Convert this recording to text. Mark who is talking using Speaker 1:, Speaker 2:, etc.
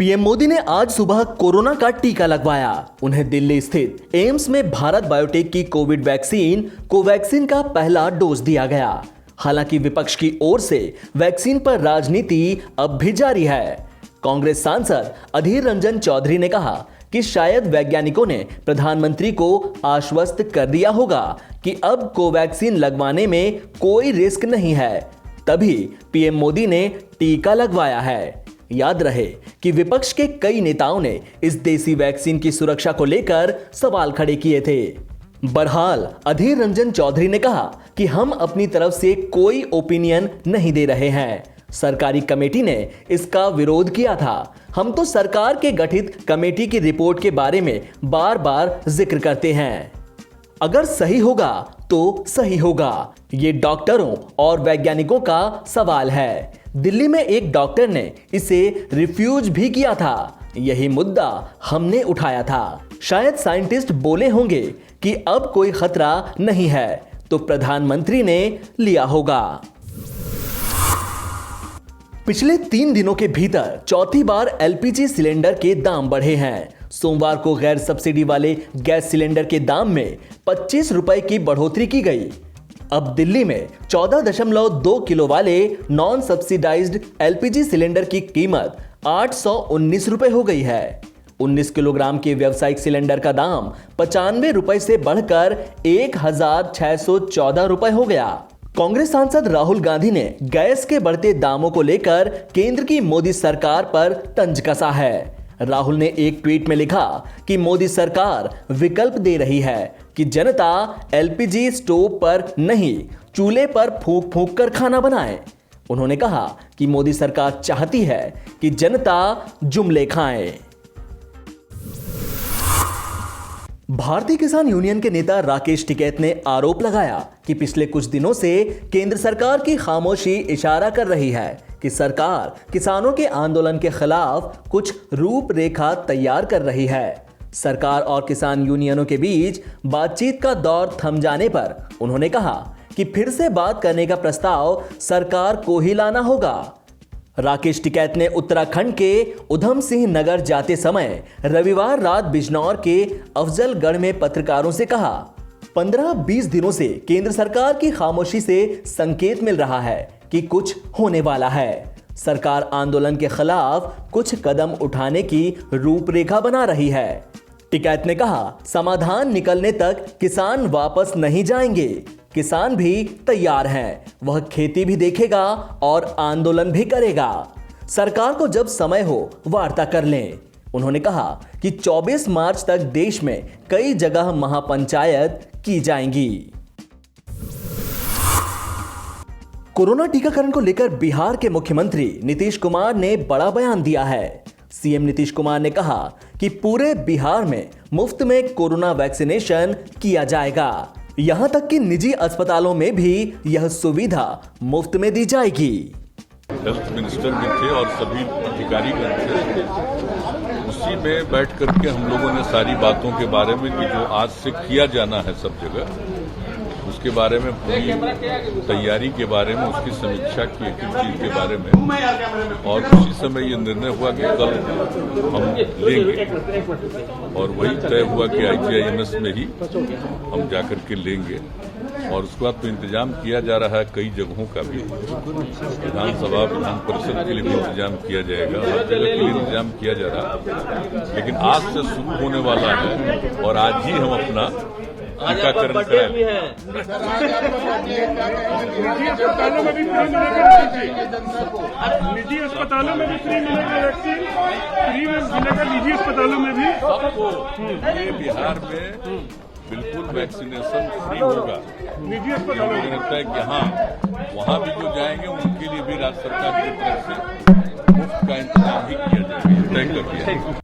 Speaker 1: PM Modi ने आज सुबह कोरोना का टीका लगवाया। उन्हें दिल्ली स्थित एम्स में भारत बायोटेक की कोविड वैक्सीन कोवैक्सीन का पहला डोज दिया गया। हालांकि विपक्ष की ओर से वैक्सीन पर राजनीति अब भी जारी है। कांग्रेस सांसद अधीर रंजन चौधरी ने कहा कि शायद वैज्ञानिकों ने प्रधानमंत्री को आश्वस्त कर दिया होगा कि अब कोवैक्सीन लगवाने में कोई रिस्क नहीं है, तभी पीएम मोदी ने टीका लगवाया है। याद रहे कि विपक्ष के कई नेताओं ने इस देसी वैक्सीन की सुरक्षा को लेकर सवाल खड़े किए थे। बहरहाल अधीर रंजन चौधरी ने कहा कि हम अपनी तरफ से कोई ओपिनियन नहीं दे रहे हैं। सरकारी कमेटी ने इसका विरोध किया था। हम तो सरकार के गठित कमेटी की रिपोर्ट के बारे में बार बार जिक्र करते हैं। अगर सही होगा तो सही होगा, ये डॉक्टरों और वैज्ञानिकों का सवाल है। दिल्ली में एक डॉक्टर ने इसे रिफ्यूज भी किया था। यही मुद्दा हमने उठाया था। शायद साइंटिस्ट बोले होंगे कि अब कोई खतरा नहीं है, तो प्रधानमंत्री ने लिया होगा। पिछले 3 दिनों के भीतर चौथी बार एलपीजी सिलेंडर के दाम बढ़े हैं। सोमवार को गैर सब्सिडी वाले गैस सिलेंडर के दाम में 25 रुपए की बढ़ोतरी की गई। अब दिल्ली में 14.2 किलो वाले नॉन सब्सिडाइज्ड एलपीजी सिलेंडर की कीमत 819 रुपए हो गई है। 19 किलोग्राम के व्यावसायिक सिलेंडर का दाम 95 रुपए से बढ़कर 1614 रुपए हो गया। कांग्रेस सांसद राहुल गांधी ने गैस के बढ़ते दामों को लेकर केंद्र की मोदी सरकार पर तंज कसा है। राहुल ने एक ट्वीट में लिखा कि मोदी सरकार विकल्प दे रही है कि जनता एलपीजी स्टोव पर नहीं, चूल्हे पर फूंक फूंक कर खाना बनाए। उन्होंने कहा कि मोदी सरकार चाहती है कि जनता जुमले खाए। भारतीय किसान यूनियन के नेता राकेश टिकैत ने आरोप लगाया कि पिछले कुछ दिनों से केंद्र सरकार की खामोशी इशारा कर रही है कि सरकार किसानों के आंदोलन के खिलाफ कुछ रूपरेखा तैयार कर रही है। सरकार और किसान यूनियनों के बीच बातचीत का दौर थम जाने पर उन्होंने कहा कि फिर से बात करने का प्रस्ताव सरकार को ही लाना होगा। राकेश टिकैत ने उत्तराखंड के उधम सिंह नगर जाते समय रविवार रात बिजनौर के अफजलगढ़ में पत्रकारों से कहा, 15-20 दिनों से केंद्र सरकार की खामोशी से संकेत मिल रहा है कि कुछ होने वाला है। सरकार आंदोलन के खिलाफ कुछ कदम उठाने की रूपरेखा बना रही है। टिकैत ने कहा, समाधान निकलने तक किसान वापस नहीं जाएंगे। किसान भी तैयार हैं, वह खेती भी देखेगा और आंदोलन भी करेगा। सरकार को जब समय हो वार्ता कर लें। उन्होंने कहा कि 24 मार्च तक देश में कई जगह महापंचायत की जाएंगी। कोरोना टीकाकरण को लेकर बिहार के मुख्यमंत्री नीतीश कुमार ने बड़ा बयान दिया है। सीएम नीतीश कुमार ने कहा कि पूरे बिहार में मुफ्त में कोरोना वैक्सीनेशन किया जाएगा। यहां तक कि निजी अस्पतालों में भी यह सुविधा मुफ्त में दी जाएगी।
Speaker 2: हेल्थ मिनिस्टर भी थे और सभी अधिकारी थे। उसी में बैठ करके हम लोगों ने सारी बातों के बारे में कि जो आज से किया जाना है सब जगह, उसके बारे में पूरी तैयारी के बारे में उसकी समीक्षा की, एक चीज के बारे में। और उसी समय ये निर्णय हुआ कि कल हम लेंगे और वही तय हुआ कि IGIMS में ही हम जाकर के लेंगे। और उसके बाद तो इंतजाम किया जा रहा है कई जगहों का भी, विधानसभा विधान परिषद के लिए भी इंतजाम किया जाएगा, हर जगह के लिए इंतजाम किया जा रहा है। लेकिन आज से शुरू होने वाला है और आज ही हम अपना टीकाकरण कराएं।
Speaker 3: निजी अस्पतालों में भी फ्री मिलेगा वैक्सीन, फ्री में मिलेगा निजी अस्पतालों में भी
Speaker 2: सबको। ये बिहार में बिल्कुल वैक्सीनेशन फ्री होगा।
Speaker 3: निजी अस्पतालों में
Speaker 2: लगता है कि हाँ, वहाँ भी जो जाएंगे उनके लिए भी राज्य सरकार की तरफ से मुफ्त का इंतजाम ही किया जाएगा, तय कर दिया।